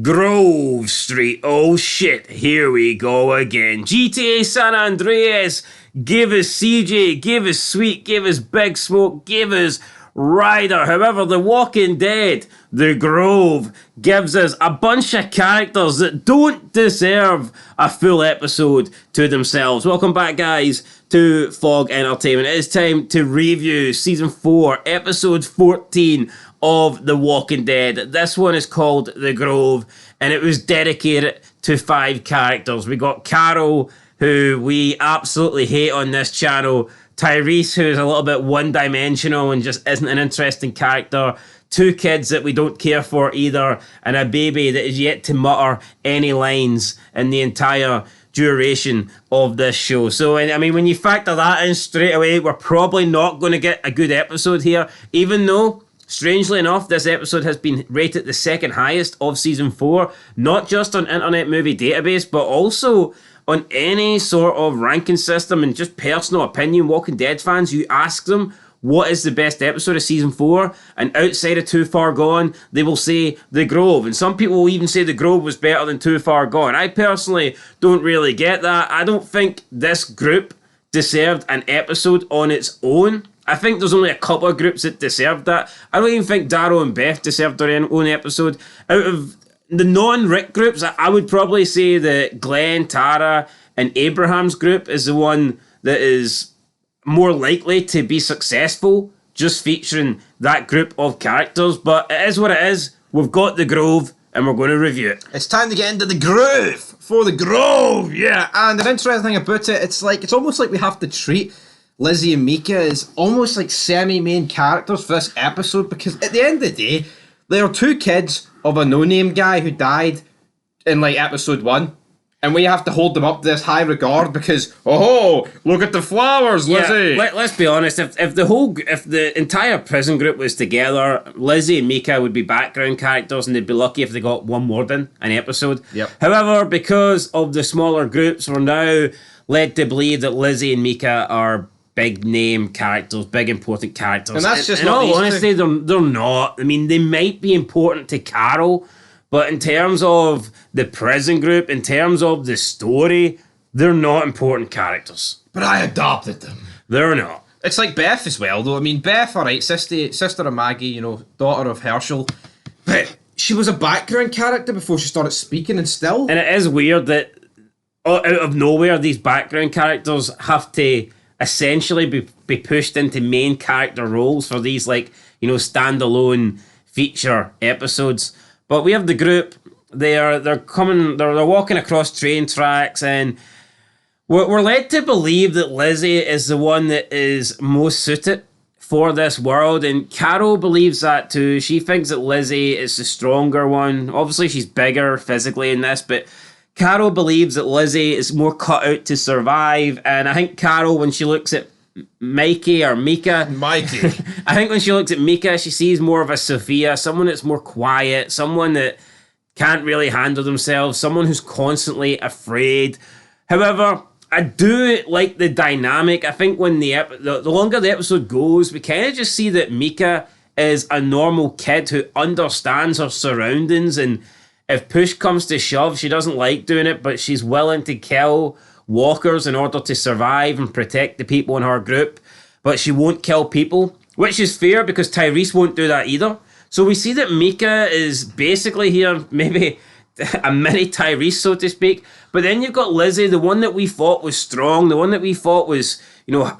Grove Street. Oh shit, here we go again. GTA San Andreas. Give us CJ, give us Sweet, give us Big Smoke, give us Ryder. However, The Walking Dead, The Grove, gives us a bunch of characters that don't deserve a full episode to themselves. Welcome back, guys, to Fog Entertainment. It is time to review Season 4, Episode 14 of The Walking Dead. This one is called The Grove, and it was dedicated to 5 characters. We got Carol, who we absolutely hate on this channel. Tyrese, who's a little bit one-dimensional and just isn't an interesting character. 2 kids that we don't care for either, and a baby that is yet to mutter any lines in the entire duration of this show. So, I mean, when you factor that in straight away, we're probably not going to get a good episode here, even though, strangely enough, this episode has been rated the second highest of Season 4, not just on Internet Movie Database, but also on any sort of ranking system and just personal opinion. Walking Dead fans, you ask them what is the best episode of Season 4, and outside of Too Far Gone, they will say The Grove, and some people will even say The Grove was better than Too Far Gone. I personally don't really get that. I don't think this group deserved an episode on its own. I think there's only a couple of groups that deserved that. I don't even think Daryl and Beth deserved their own episode. Out of the non-Rick groups, I would probably say that Glenn, Tara, and Abraham's group is the one that is more likely to be successful, just featuring that group of characters. But it is what it is. We've got The Grove, and we're going to review it. It's time to get into the groove for The Grove, yeah. And an interesting thing about it, it's almost like we have to treat Lizzie and Mika as almost like semi-main characters for this episode, because at the end of the day, they are 2 kids of a no-name guy who died in like episode 1, and we have to hold them up to this high regard because, oh, look at the flowers, Lizzie. Yeah, let's be honest. If the entire prison group was together, Lizzie and Mika would be background characters, and they'd be lucky if they got one more than an episode. Yep. However, because of the smaller groups, we're now led to believe that Lizzie and Mika are big name characters, big important characters. And that's just in all honesty, they're not. I mean, they might be important to Carol, but in terms of the prison group, in terms of the story, they're not important characters. But I adopted them. They're not. It's like Beth as well, though. I mean, Beth, alright, sister of Maggie, daughter of Herschel, but she was a background character before she started speaking, and still. And it is weird that out of nowhere, these background characters have to essentially be pushed into main character roles for these standalone feature episodes. But we have the group. They're walking across train tracks, and we're led to believe that Lizzie is the one that is most suited for this world, and Carol believes that too. She thinks that Lizzie is the stronger one. Obviously, she's bigger physically in this, but Carol believes that Lizzie is more cut out to survive, and I think Carol, when she looks at Mikey, I think when she looks at Mika, she sees more of a Sophia, someone that's more quiet, someone that can't really handle themselves, someone who's constantly afraid. However, I do like the dynamic. I think when the longer the episode goes, we kind of just see that Mika is a normal kid who understands her surroundings, and if push comes to shove, she doesn't like doing it, but she's willing to kill walkers in order to survive and protect the people in her group. But she won't kill people, which is fair because Tyrese won't do that either. So we see that Mika is basically here, maybe a mini Tyrese, so to speak. But then you've got Lizzie, the one that we thought was strong, the one that we thought was,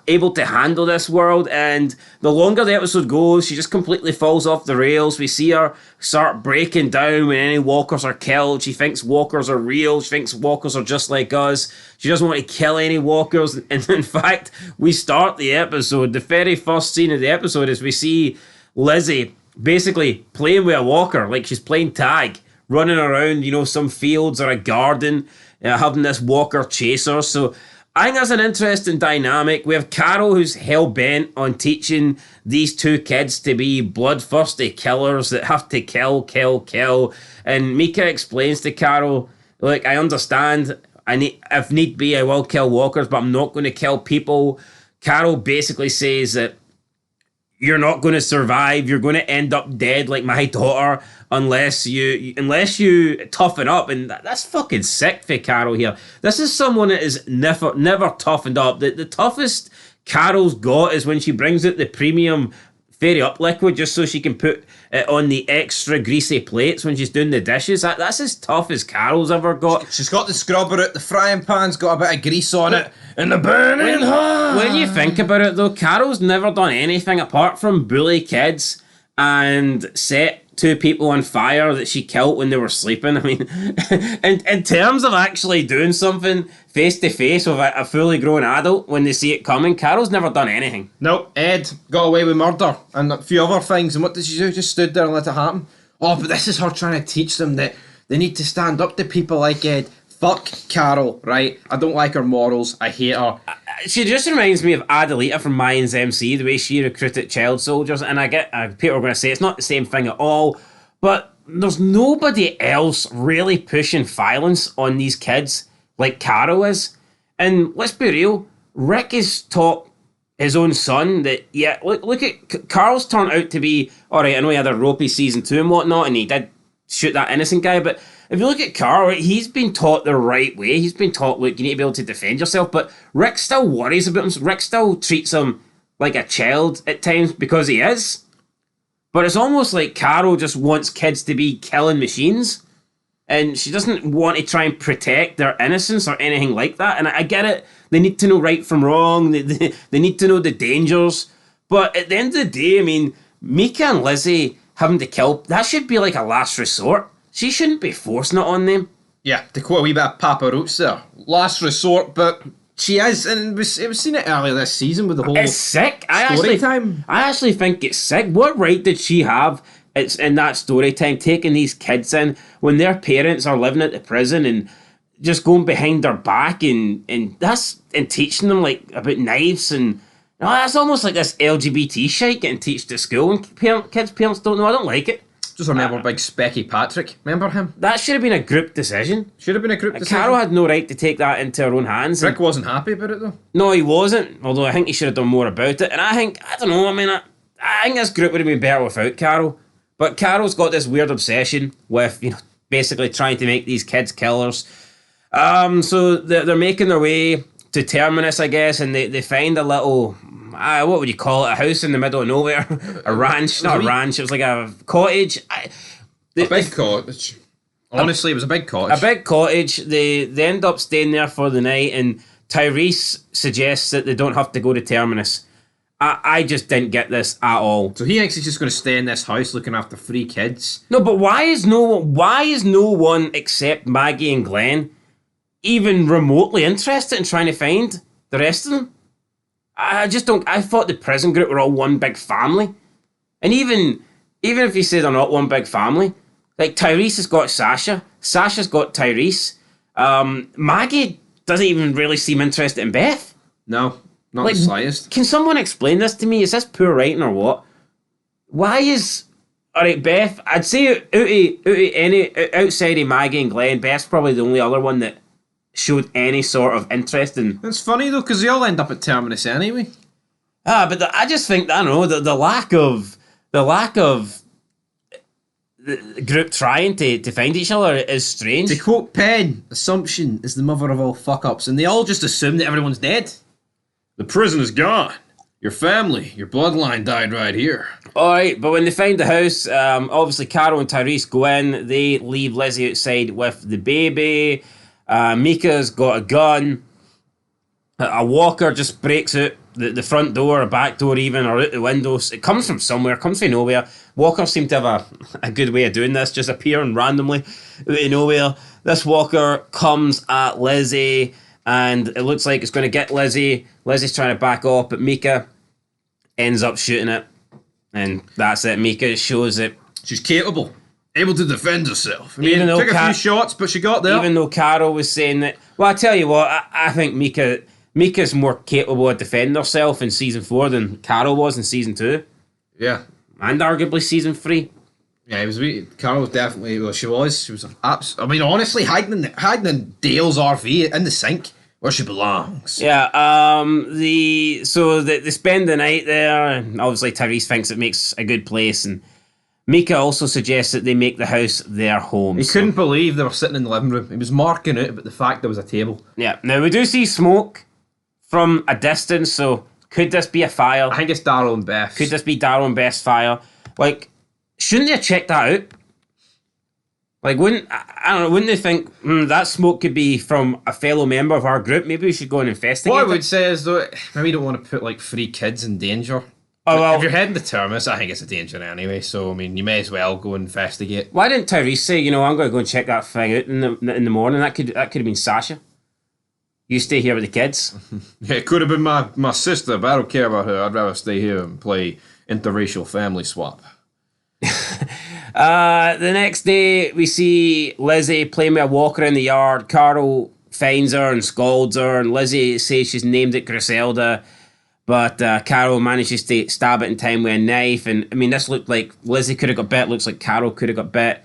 able to handle this world. And the longer the episode goes, she just completely falls off the rails. We see her start breaking down when any walkers are killed. She thinks walkers are real. She thinks walkers are just like us. She doesn't want to kill any walkers. And in fact, we start the episode, the very first scene of the episode is we see Lizzie basically playing with a walker, like she's playing tag, running around, some fields or a garden, having this walker chase her. So I think that's an interesting dynamic. We have Carol, who's hell-bent on teaching these 2 kids to be bloodthirsty killers that have to kill. And Mika explains to Carol, look, I understand, if need be, I will kill walkers, but I'm not going to kill people. Carol basically says that you're not going to survive. You're going to end up dead like my daughter unless you toughen up. And that's fucking sick for Carol here. This is someone that is never toughened up. The toughest Carol's got is when she brings out the premium Fairy Up liquid just so she can put it on the extra greasy plates when she's doing the dishes. That's as tough as Carol's ever got. She's got the scrubber out, the frying pan's got a bit of grease on it, and the burning hot. When you think about it though, Carol's never done anything apart from bully kids and set two people on fire that she killed when they were sleeping. I mean, in terms of actually doing something face to face with a fully grown adult when they see it coming, Carol's never done anything. Nope, Ed got away with murder and a few other things, and what did she do? Just stood there and let it happen. Oh, but this is her trying to teach them that they need to stand up to people like Ed. Fuck Carol, right? I don't like her morals. I hate her. She just reminds me of Adelita from Mayans MC, the way she recruited child soldiers. And I get people are going to say it's not the same thing at all, but there's nobody else really pushing violence on these kids like Carol is. And let's be real, Rick has taught his own son that, yeah, look at Carl's turned out to be, all right, I know he had a ropey season 2 and whatnot, and he did shoot that innocent guy, but if you look at Carl, he's been taught the right way. He's been taught, look, you need to be able to defend yourself, but Rick still worries about him. Rick still treats him like a child at times because he is. But it's almost like Carol just wants kids to be killing machines, and she doesn't want to try and protect their innocence or anything like that. And I get it. They need to know right from wrong. They need to know the dangers. But at the end of the day, I mean, Mika and Lizzie having to kill, that should be like a last resort. She shouldn't be forcing it on them. Yeah, to quote a wee bit of Papa Roots there. Last resort, but she is, and we've seen it earlier this season with the whole It's sick. story time. I actually think it's sick. What right did she have it's in that story time taking these kids in when their parents are living at the prison and just going behind their back and teaching them like about knives and that's almost like this LGBT shit getting taught to school and kids' parents don't know. I don't like it. Just remember big Specky Patrick. Remember him? That should have been a group decision. Should have been a group decision. Carol had no right to take that into her own hands. Rick wasn't happy about it though. No, he wasn't. Although I think he should have done more about it. And I don't know, I mean, I think this group would have been better without Carol. But Carol's got this weird obsession with, basically trying to make these kids killers. So they're making their way to Terminus, I guess, and they find a little, what would you call it, a house in the middle of nowhere, a ranch, not a ranch, it was like a cottage. A big cottage. Honestly, it was a big cottage. A big cottage. They end up staying there for the night, and Tyrese suggests that they don't have to go to Terminus. I just didn't get this at all. So he thinks he's just going to stay in this house looking after 3 kids. No, but why is no one except Maggie and Glenn even remotely interested in trying to find the rest of them? I just don't. I thought the prison group were all one big family, and even if you say they're not one big family, like Tyrese has got Sasha, Sasha's got Tyrese. Maggie doesn't even really seem interested in Beth. No, not the slightest. Can someone explain this to me? Is this poor writing or what? Why is alright, Beth? I'd say outside of Maggie and Glenn, Beth's probably the only other one that showed any sort of interest in. It's funny though, because they all end up at Terminus anyway. But I just think, I don't know, the lack of the group trying to find each other is strange. To quote Penn, assumption is the mother of all fuck-ups, and they all just assume that everyone's dead. The prison is gone. Your family, your bloodline died right here. Alright, but when they find the house, obviously Carol and Tyrese go in, they leave Lizzie outside with the baby. Mika's got a gun. A walker just breaks out the front door, or back door even, or out the windows. It comes from somewhere, comes from nowhere. Walkers seem to have a good way of doing this, just appearing randomly out of nowhere. This walker comes at Lizzie, and it looks like it's going to get Lizzie. Lizzie's trying to back off, but Mika ends up shooting it. And that's it. Mika shows that she's capable. Able to defend herself. I mean, even though took a few shots, but she got there. Even though Carol was saying that, well, I tell you what, I think Mika's more capable of defending herself in season 4 than Carol was in season 2. Yeah, and arguably season 3. Yeah, it was. Carol was definitely. Well, she was. I mean, honestly, hiding in Dale's RV in the sink Where she belongs. Yeah, they spend the night there, and obviously Tyrese thinks it makes a good place, and Mika also suggests that they make the house their home. He couldn't believe they were sitting in the living room. He was marking out about the fact there was a table. Yeah, now we do see smoke from a distance, so could this be a fire? I think it's Daryl and Beth. Could this be Daryl and Beth's fire? Like, shouldn't they have checked that out? Like, wouldn't they think that smoke could be from a fellow member of our group? Maybe we should go and investigate. What I it. would say is, though, maybe you don't want to put like 3 kids in danger. Oh, well, If you're heading to Terminus, I think it's a danger anyway. So I mean, you may as well go and investigate. why didn't Tyrese say, I'm going to go and check that thing out in the morning? That could have been Sasha. You stay here with the kids. Yeah, it could have been my sister, but I don't care about her. I'd rather stay here and play interracial family swap. The next day, we see Lizzie playing with a walker in the yard. Carol finds her and scolds her, and Lizzie says she's named it Griselda, but Carol manages to stab it in time with a knife. And I mean, this looked like Lizzie could have got bit. Looks like Carol could have got bit.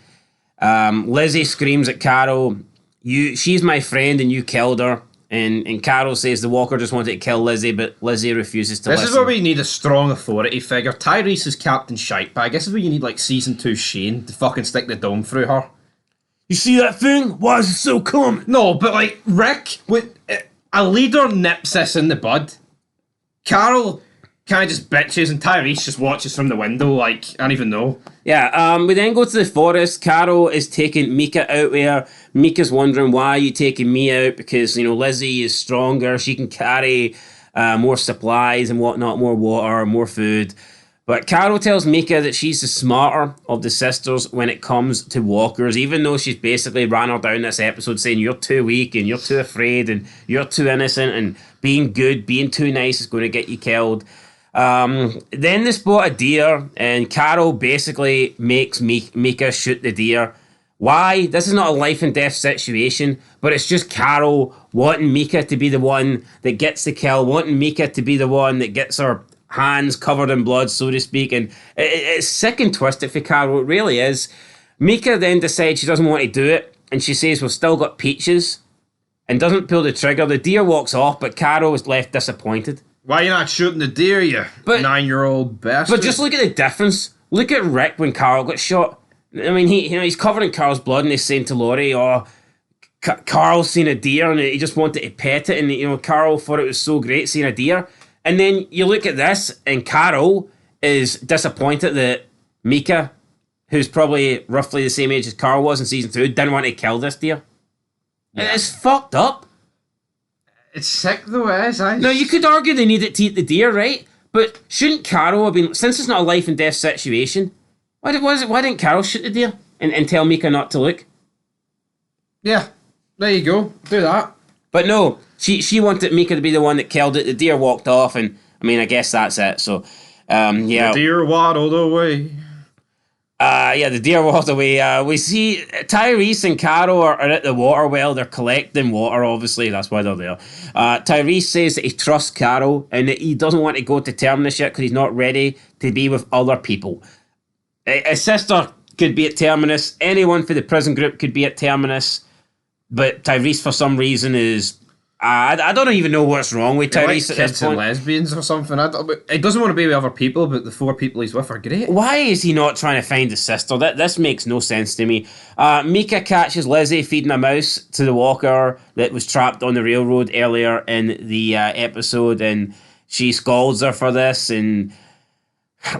Lizzie screams at Carol, "She's my friend, and you killed her." And Carol says the walker just wanted to kill Lizzie, but Lizzie refuses to listen. This is where we need a strong authority figure. Tyrese is Captain Shite, but I guess is where you need like season 2 Shane to fucking stick the dome through her. You see that thing? Why is it so common? No, but like Rick, with a leader nips this in the bud. Carol kind of just bitches, and Tyrese just watches from the window. Like I don't even know. Yeah, we then go to the forest. Carol is taking Mika out there. Mika's wondering, why are you taking me out? Because, Lizzie is stronger. She can carry more supplies and whatnot, more water, more food. But Carol tells Mika that she's the smarter of the sisters when it comes to walkers, even though she's basically ran her down this episode saying you're too weak and you're too afraid and you're too innocent and being good, being too nice is going to get you killed. Then they spot a deer, and Carol basically makes Mika shoot the deer. Why? This is not a life and death situation, but it's just Carol wanting Mika to be the one that gets the kill, wanting Mika to be the one that gets her hands covered in blood, so to speak. And it's sick and twisted for Carol, it really is. Mika then decides she doesn't want to do it, and she says we've still got peaches, and doesn't pull the trigger. The deer walks off, but Carol is left disappointed. Why are you not shooting the deer, you 9-year-old bastard? But just look at the difference. Look at Rick when Carl got shot. I mean, he's covered in Carl's blood, and he's saying to Laurie, Carl's seen a deer, and he just wanted to pet it, and Carl thought it was so great seeing a deer. And then you look at this, and Carol is disappointed that Mika, who's probably roughly the same age as Carl was in season 2, didn't want to kill this deer. Yeah. It's fucked up. It's sick though, it is. Now, you could argue they needed to eat the deer, right? But shouldn't Carol have been, since it's not a life and death situation, why didn't Carol shoot the deer and tell Mika not to look? Yeah, there you go. Do that. But no, she wanted Mika to be the one that killed it. The deer walked off, and I mean, I guess that's it. So, yeah. The deer waddled away. The deer walked away. We see Tyrese and Carol are at the water well. They're collecting water, obviously. That's why they're there. Tyrese says that he trusts Carol and that he doesn't want to go to Terminus yet because he's not ready to be with other people. His sister could be at Terminus. Anyone for the prison group could be at Terminus. But Tyrese, for some reason, is... I don't even know what's wrong with Tyrese at this point. And lesbians or something. He doesn't want to be with other people, but the 4 people he's with are great. Why is he not trying to find his sister? This makes no sense to me. Mika catches Lizzie feeding a mouse to the walker that was trapped on the railroad earlier in the episode, and she scolds her for this, and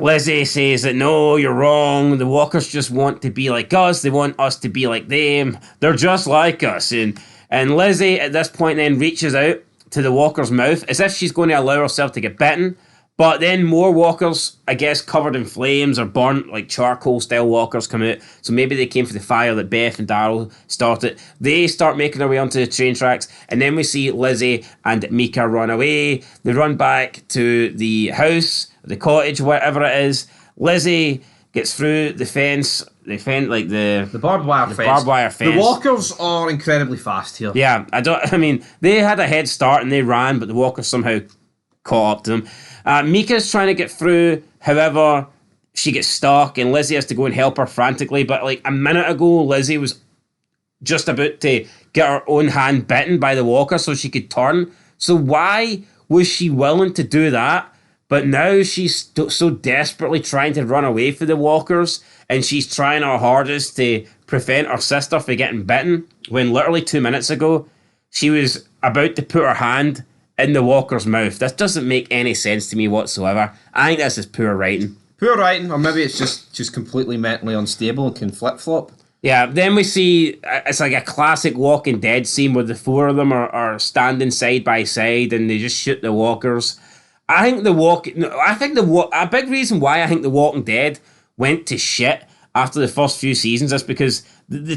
Lizzie says that no, you're wrong. The walkers just want to be like us. They want us to be like them. They're just like us. And Lizzie, at this point, then reaches out to the walker's mouth as if she's going to allow herself to get bitten. But then more walkers, I guess, covered in flames or burnt, like charcoal-style walkers come out. So maybe they came for the fire that Beth and Daryl started. They start making their way onto the train tracks. And then we see Lizzie and Mika run away. They run back to the house, the cottage, whatever it is. Lizzie gets through the fence. The barbed wire fence. Barbed wire fence. The walkers are incredibly fast here. Yeah, they had a head start and they ran, but the walkers somehow caught up to them. Mika's trying to get through, however, she gets stuck and Lizzie has to go and help her frantically. But like a minute ago, Lizzie was just about to get her own hand bitten by the walker so she could turn. So why was she willing to do that? But now she's so desperately trying to run away from the walkers, and she's trying her hardest to prevent her sister from getting bitten, when literally 2 minutes ago, she was about to put her hand in the walker's mouth. This doesn't make any sense to me whatsoever. I think this is poor writing. Poor writing, or maybe it's just completely mentally unstable and can flip-flop. Yeah, then we see, it's like a classic Walking Dead scene where the four of them are standing side by side and they just shoot the walkers. A big reason why I think The Walking Dead went to shit after the first few seasons is because they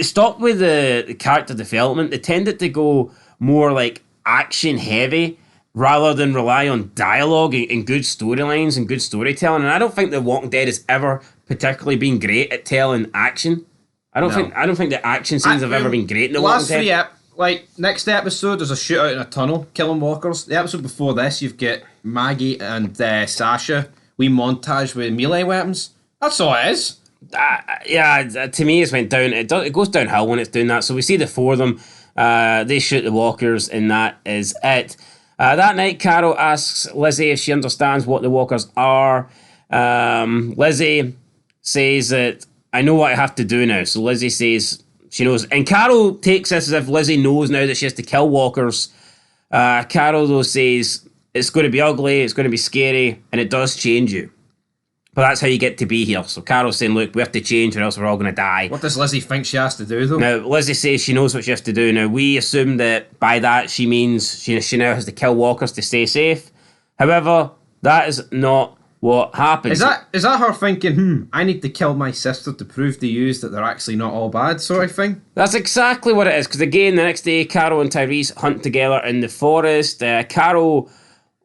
stopped with the character development. They tended to go more like action heavy rather than rely on dialogue and good storylines and good storytelling. And I don't think The Walking Dead has ever particularly been great at telling action. I don't think the action scenes have ever been great in The Walking Dead. Next episode, there's a shootout in a tunnel, killing walkers. The episode before this, you've got Maggie and Sasha. We montage with melee weapons. That's all it is. To me, it went down. It goes downhill when it's doing that. So we see the four of them. They shoot the walkers, and that is it. That night, Carol asks Lizzie if she understands what the walkers are. Lizzie says that I know what I have to do now. So Lizzie says she knows. And Carol takes this as if Lizzie knows now that she has to kill walkers. Carol, though, says it's going to be ugly, it's going to be scary, and it does change you. But that's how you get to be here. So Carol's saying, look, we have to change or else we're all going to die. What does Lizzie think she has to do, though? Now, Lizzie says she knows what she has to do. Now, we assume that by that she means she now has to kill walkers to stay safe. However, that is not what happens. Is that her thinking, I need to kill my sister to prove to you that they're actually not all bad, sort of thing? That's exactly what it is. Because again, the next day, Carol and Tyrese hunt together in the forest. Carol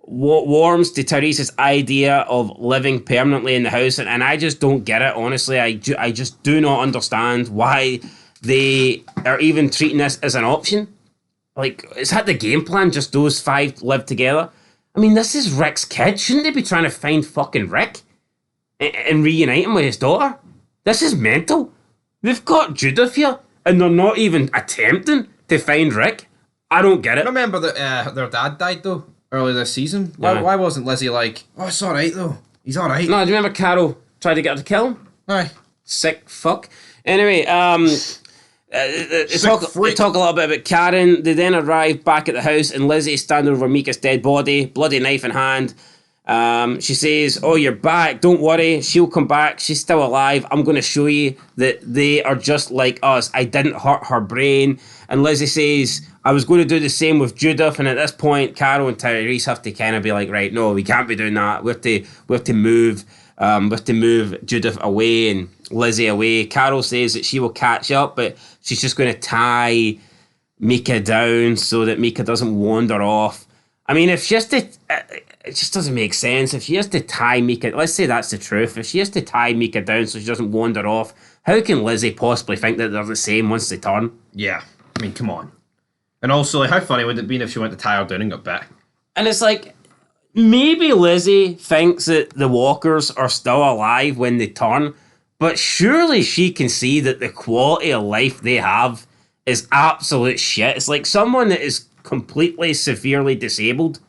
warms to Tyrese's idea of living permanently in the house, and I just don't get it, honestly. I just do not understand why they are even treating this as an option. Like, is that the game plan? Just those five live together? I mean, this is Rick's kid. Shouldn't they be trying to find fucking Rick and reunite him with his daughter? This is mental. They've got Judith here, and they're not even attempting to find Rick. I don't get it. Remember that their dad died, though? Earlier this season? Why wasn't Lizzie like, oh, it's alright though. He's alright. No, do you remember Carol tried to get her to kill him? Aye. Sick fuck. Anyway, they talk a little bit about Karen. They then arrive back at the house and Lizzie is standing over Mika's dead body, bloody knife in hand. She says, oh, you're back. Don't worry. She'll come back. She's still alive. I'm going to show you that they are just like us. I didn't hurt her brain. And Lizzie says, I was going to do the same with Judith. And at this point, Carol and Tyrese have to kind of be like, right, no, we can't be doing that. We have to move Judith away and Lizzie away. Carol says that she will catch up, but she's just going to tie Mika down so that Mika doesn't wander off. I mean, if she has to... It just doesn't make sense. If she has to tie Mika... Let's say that's the truth. If she has to tie Mika down so she doesn't wander off, how can Lizzie possibly think that they're the same once they turn? Yeah. I mean, come on. And also, like, how funny would it have been if she went to tie her down and got bit? And it's like, maybe Lizzie thinks that the walkers are still alive when they turn, but surely she can see that the quality of life they have is absolute shit. It's like someone that is completely severely disabled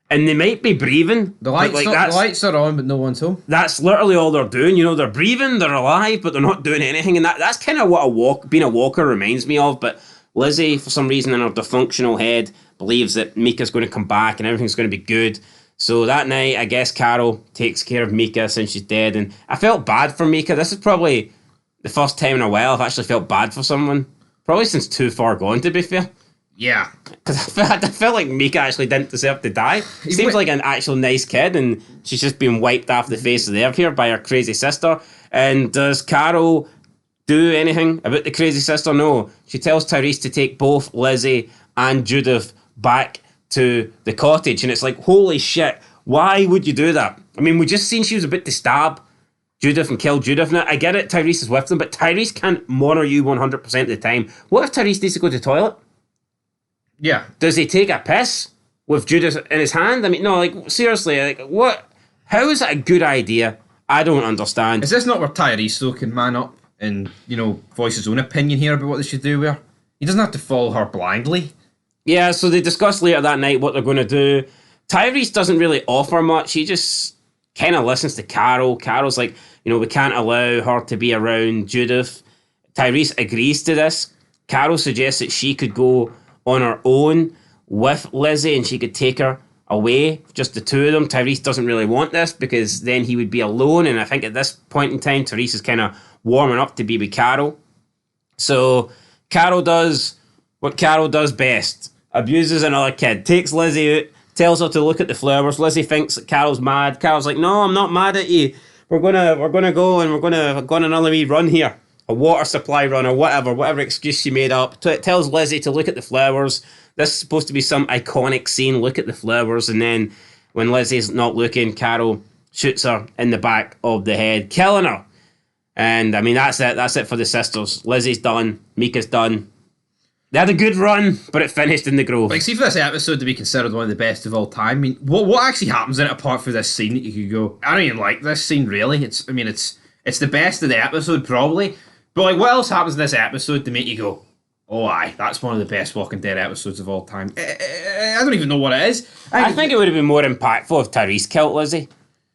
and they might be breathing. The lights are on, but no one's home. That's literally all they're doing. You know, they're breathing, they're alive, but they're not doing anything. And that's kind of what being a walker reminds me of. But Lizzie, for some reason in her dysfunctional head, believes that Mika's going to come back and everything's going to be good. So that night, I guess Carol takes care of Mika since she's dead. And I felt bad for Mika. This is probably the first time in a while I've actually felt bad for someone. Probably since Too Far Gone, to be fair. Yeah. Because I felt like Mika actually didn't deserve to die. Seems like an actual nice kid, and she's just been wiped off the face of the earth here by her crazy sister. And does Carol do anything about the crazy sister? No. She tells Tyrese to take both Lizzie and Judith back to the cottage. And it's like, holy shit, why would you do that? I mean, we just seen she was about to stab Judith and kill Judith. Now, I get it, Tyrese is with them, but Tyrese can't monitor you 100% of the time. What if Tyrese needs to go to the toilet? Yeah. Does he take a piss with Judith in his hand? I mean, no, like, seriously, like, what? How is that a good idea? I don't understand. Is this not where Tyrese, though, can man up and voice his own opinion here about what they should do with her. He doesn't have to follow her blindly. Yeah, so they discuss later that night what they're going to do. Tyrese doesn't really offer much. He just kind of listens to Carol. Carol's like, we can't allow her to be around Judith. Tyrese agrees to this. Carol suggests that she could go on her own with Lizzie and she could take her away, just the two of them. Tyrese doesn't really want this because then he would be alone, and I think at this point in time, Tyrese is kind of warming up to be with Carol. So Carol does what Carol does best. Abuses another kid, takes Lizzie out, tells her to look at the flowers. Lizzie thinks that Carol's mad. Carol's like, no, I'm not mad at you. We're gonna go and we're gonna go on another wee run here. A water supply run or whatever excuse she made up. Tells Lizzie to look at the flowers. This is supposed to be some iconic scene, look at the flowers, and then when Lizzie's not looking, Carol shoots her in the back of the head, killing her. And I mean, that's it for the sisters. Lizzie's done, Mika's done. They had a good run, but it finished in the Grove. Like, see, for this episode to be considered one of the best of all time, I mean, what actually happens in it apart from this scene that you could go, I don't even like this scene, really. It's the best of the episode, probably. But, like, what else happens in this episode to make you go, oh, aye, that's one of the best Walking Dead episodes of all time? I don't even know what it is. I think it would have been more impactful if Tyrese killed Lizzie.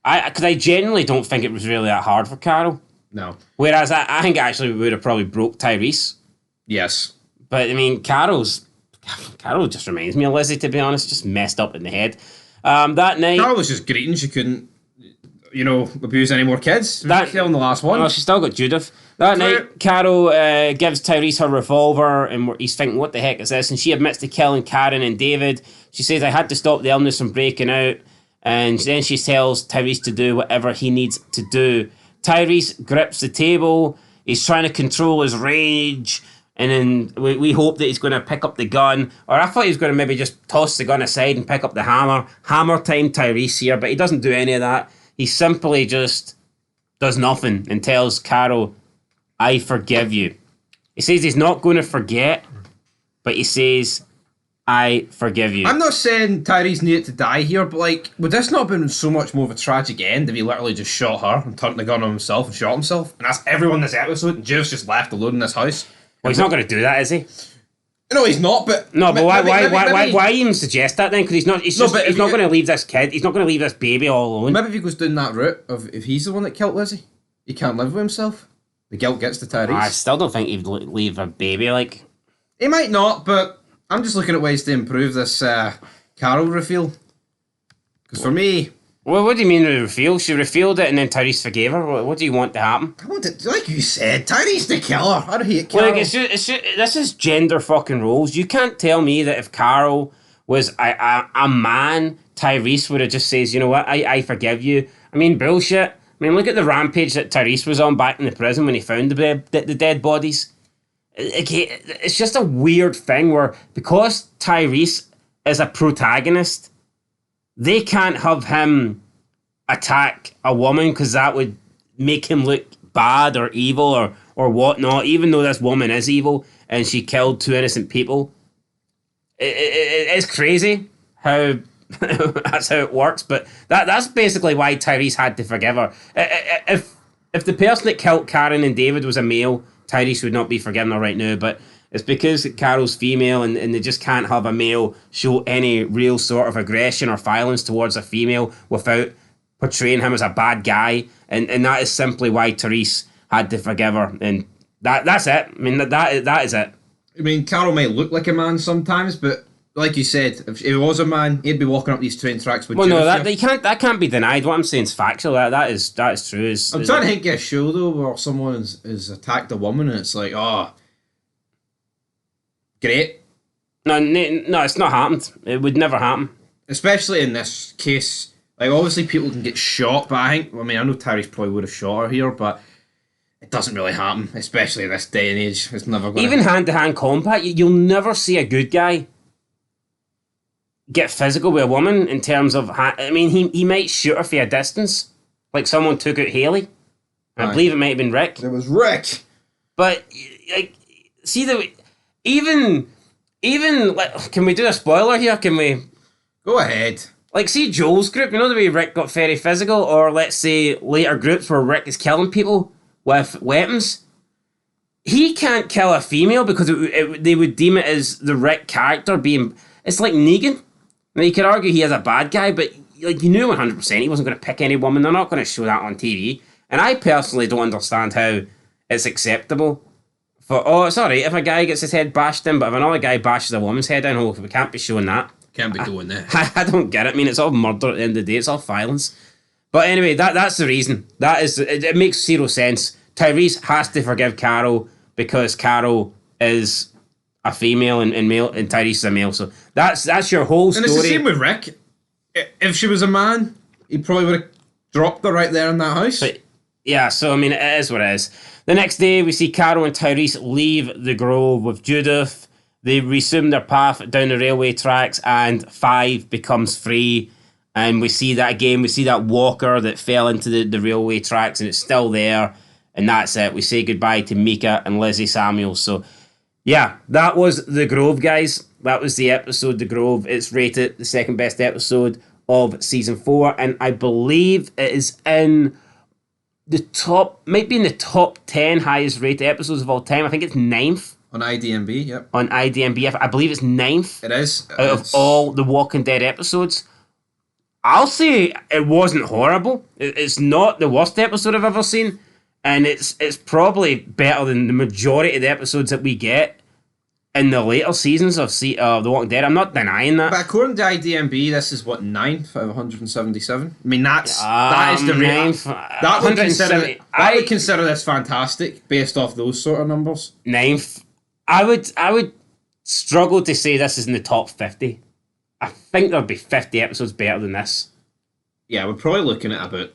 Because I genuinely don't think it was really that hard for Carol. No. Whereas I think actually we would have probably broke Tyrese. Yes. But, I mean, Carol just reminds me of Lizzie, to be honest. Just messed up in the head. That night... Carol was just greeting she couldn't, abuse any more kids. Killing the last one. Well, she's still got Judith. That night, Carol gives Tyrese her revolver, and he's thinking, what the heck is this? And she admits to killing Karen and David. She says, I had to stop the illness from breaking out. And then she tells Tyrese to do whatever he needs to do. Tyrese grips the table. He's trying to control his rage. And then we hope that he's going to pick up the gun. Or I thought he was going to maybe just toss the gun aside and pick up the hammer. Hammer time Tyrese here, but he doesn't do any of that. He simply just does nothing and tells Carol, I forgive you. He says he's not going to forget, but he says, I forgive you. I'm not saying Tyrese needed to die here, but, like, would this not have been so much more of a tragic end if he literally just shot her and turned the gun on himself and shot himself? And that's everyone in this episode, and Jeff's just left alone in this house. Well, he's not going to do that, is he? No, he's not, but... No, but why even suggest that then? Because he's not going to leave this kid, he's not going to leave this baby all alone. Maybe if he goes down that route of if he's the one that killed Lizzie, he can't live with himself. The guilt gets to Tyrese. I still don't think he'd leave a baby, like... He might not, but I'm just looking at ways to improve this Carol reveal. Because for me... Well, what do you mean reveal? She revealed it and then Tyrese forgave her? What do you want to happen? I want it, like you said, Tyrese the killer. I don't hate Carol. Like, it's just, this is gender fucking roles. You can't tell me that if Carol was a man, Tyrese would have just says, you know what, I forgive you. I mean, bullshit. I mean, look at the rampage that Tyrese was on back in the prison when he found the dead bodies. It's just a weird thing where because Tyrese is a protagonist, they can't have him attack a woman because that would make him look bad or evil or whatnot, even though this woman is evil and she killed two innocent people. It's crazy how that's how it works, but that's basically why Tyrese had to forgive her. If the person that killed Karen and David was a male, Tyrese would not be forgiving her right now, but it's because Carol's female and they just can't have a male show any real sort of aggression or violence towards a female without portraying him as a bad guy. And that is simply why Tyrese had to forgive her. And that's it. I mean, that is it. I mean, Carol might look like a man sometimes, but like you said, if he was a man, he'd be walking up these train tracks with Judith. Well, no, that can't be denied. What I'm saying is factual. That is true. I'm trying to think of a show, though, where someone has attacked a woman and it's like, oh... Great. No, it's not happened. It would never happen. Especially in this case. Like, obviously people can get shot, but I know Tyrese probably would have shot her here, but it doesn't really happen, especially in this day and age. It's never going to... Even hand-to-hand combat, you'll never see a good guy get physical with a woman in terms of... I mean, he might shoot her from a distance, like someone took out Haley. I believe it might have been Rick. It was Rick! But, like, see the... Even, can we do a spoiler here? Can we? Go ahead. Like, see Joel's group, you know the way Rick got very physical? Or let's say later groups where Rick is killing people with weapons. he can't kill a female because they would deem it as the right character being. It's like Negan. Now you could argue he is a bad guy, but like you knew 100% he wasn't going to pick any woman. They're not going to show that on TV. And I personally don't understand how it's acceptable for. Oh, it's alright if a guy gets his head bashed in, but if another guy bashes a woman's head in, oh, we can't be showing that. Can't be doing that. I don't get it. I mean, it's all murder at the end of the day. It's all violence. But anyway, that's the reason. That is, it makes zero sense. Tyrese has to forgive Carol because Carol is a female and male, and Tyrese is a male. So that's your whole story. And it's the same with Rick. If she was a man, he probably would have dropped her right there in that house. But yeah, so I mean, it is what it is. The next day, we see Carol and Tyrese leave the Grove with Judith. They resume their path down the railway tracks, and Five becomes free. And we see that again. We see that walker that fell into the railway tracks, and it's still there. And that's it. We say goodbye to Mika and Lizzie Samuels. So, yeah, that was The Grove, guys. That was the episode, The Grove. It's rated the second best episode of season 4. And I believe it is in the top, might be in the top 10 highest rated episodes of all time. I think it's 9th. On IDMB, yep. On IDMB. I believe it's 9th. It is. Out of all the Walking Dead episodes. I'll say it wasn't horrible. It's not the worst episode I've ever seen. And it's probably better than the majority of the episodes that we get in the later seasons of The Walking Dead. I'm not denying that. But according to IDMB, this is what, 9th out of 177? I mean, that is the rate. That would consider this fantastic based off those sort of numbers. 9th. I would struggle to say this is in the top 50. I think there'd be 50 episodes better than this. Yeah, we're probably looking at about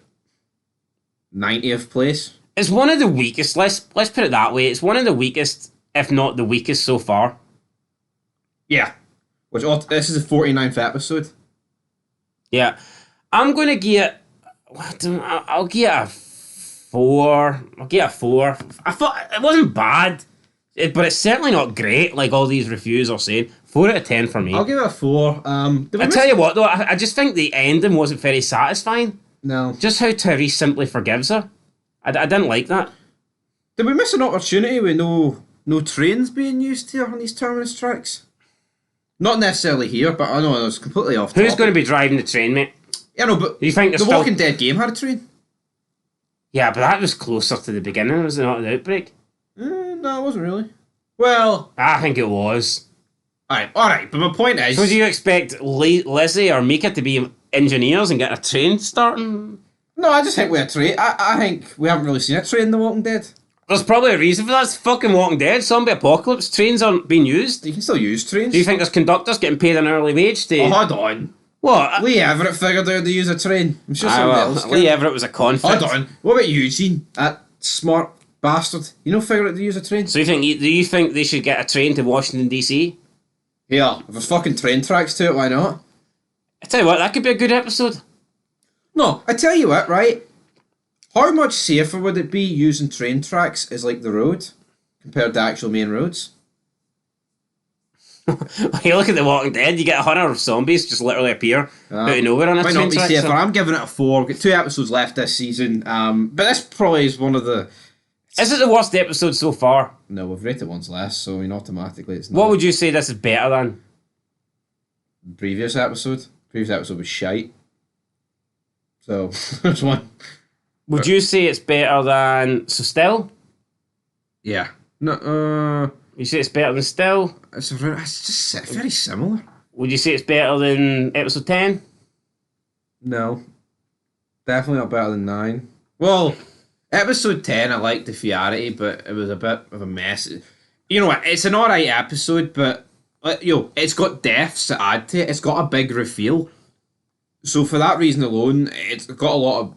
90th place. It's one of the weakest. Let's put it that way. It's one of the weakest, if not the weakest so far. Yeah. This is the 49th episode. Yeah. I'm going to get... I'll get a 4. I'll get a 4. I thought it wasn't bad, but it's certainly not great like all these reviews are saying. 4 out of 10 for me. I'll give it a 4. I tell you what, though, I just think the ending wasn't very satisfying. No. Just how Tyrese simply forgives her. I didn't like that. Did we miss an opportunity with no trains being used here on these terminus tracks? Not necessarily here, but I know it was completely off topic. Who's going to be driving the train, mate? Yeah, no, but you think the Walking Dead game had a train. Yeah, but that was closer to the beginning, was it not, the outbreak? No, it wasn't really. Well... I think it was. Alright, but my point is... So do you expect Lizzie or Mika to be engineers and get a train starting? No, I just think we had a train. I think we haven't really seen a train in The Walking Dead. There's probably a reason for that. It's fucking Walking Dead. Zombie apocalypse. Trains aren't being used. You can still use trains. Do you think there's conductors getting paid an hourly wage to... Oh, hold on. What? Lee Everett figured out to use a train. I'm sure somebody else can. Lee Everett was a convict. Hold on. What about Eugene? That smart bastard. You know, figured out to use a train. So do you think they should get a train to Washington, D.C.? Yeah, if there's fucking train tracks to it, why not? I tell you what, that could be a good episode. No, I tell you what, right? How much safer would it be using train tracks as like the road compared to actual main roads? You look at The Walking Dead, you get 100 zombies just literally appear out of nowhere on a train track. Safer. I'm giving it a 4. We've got 2 episodes left this season, but this probably is one of the... Is it the worst episode so far? No, we've rated once less, so I mean, automatically it's not. What would you say this is better than? Previous episode? Previous episode was shite. So, there's one. Would you say it's better than... So Still? Yeah. No, You say it's better than Still? it's just very similar. Would you say it's better than episode 10? No. Definitely not better than 9. Well... Episode 10, I liked the Fiarity, but it was a bit of a mess. You know what? It's an alright episode, but it's got deaths to add to it. It's got a big reveal. So for that reason alone, it's got a lot of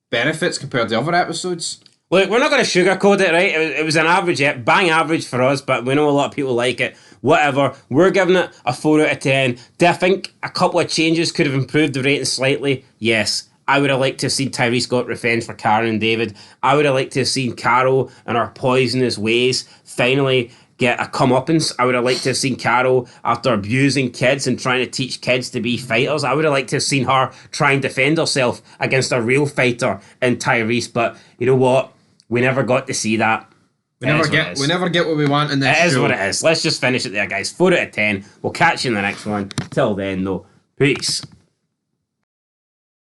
benefits compared to other episodes. Look, we're not going to sugarcoat it, right? It was an average, bang average for us, but we know a lot of people like it. Whatever. We're giving it a 4 out of 10. Do I think a couple of changes could have improved the rating slightly? Yes. I would have liked to have seen Tyrese got revenge for Karen and David. I would have liked to have seen Carol and her poisonous ways finally get a comeuppance. I would have liked to have seen Carol, after abusing kids and trying to teach kids to be fighters, I would have liked to have seen her try and defend herself against a real fighter in Tyrese. But you know what? We never got to see that. We never get what we want in this show. It is what it is. Let's just finish it there, guys. 4 out of 10. We'll catch you in the next one. Till then, though, peace.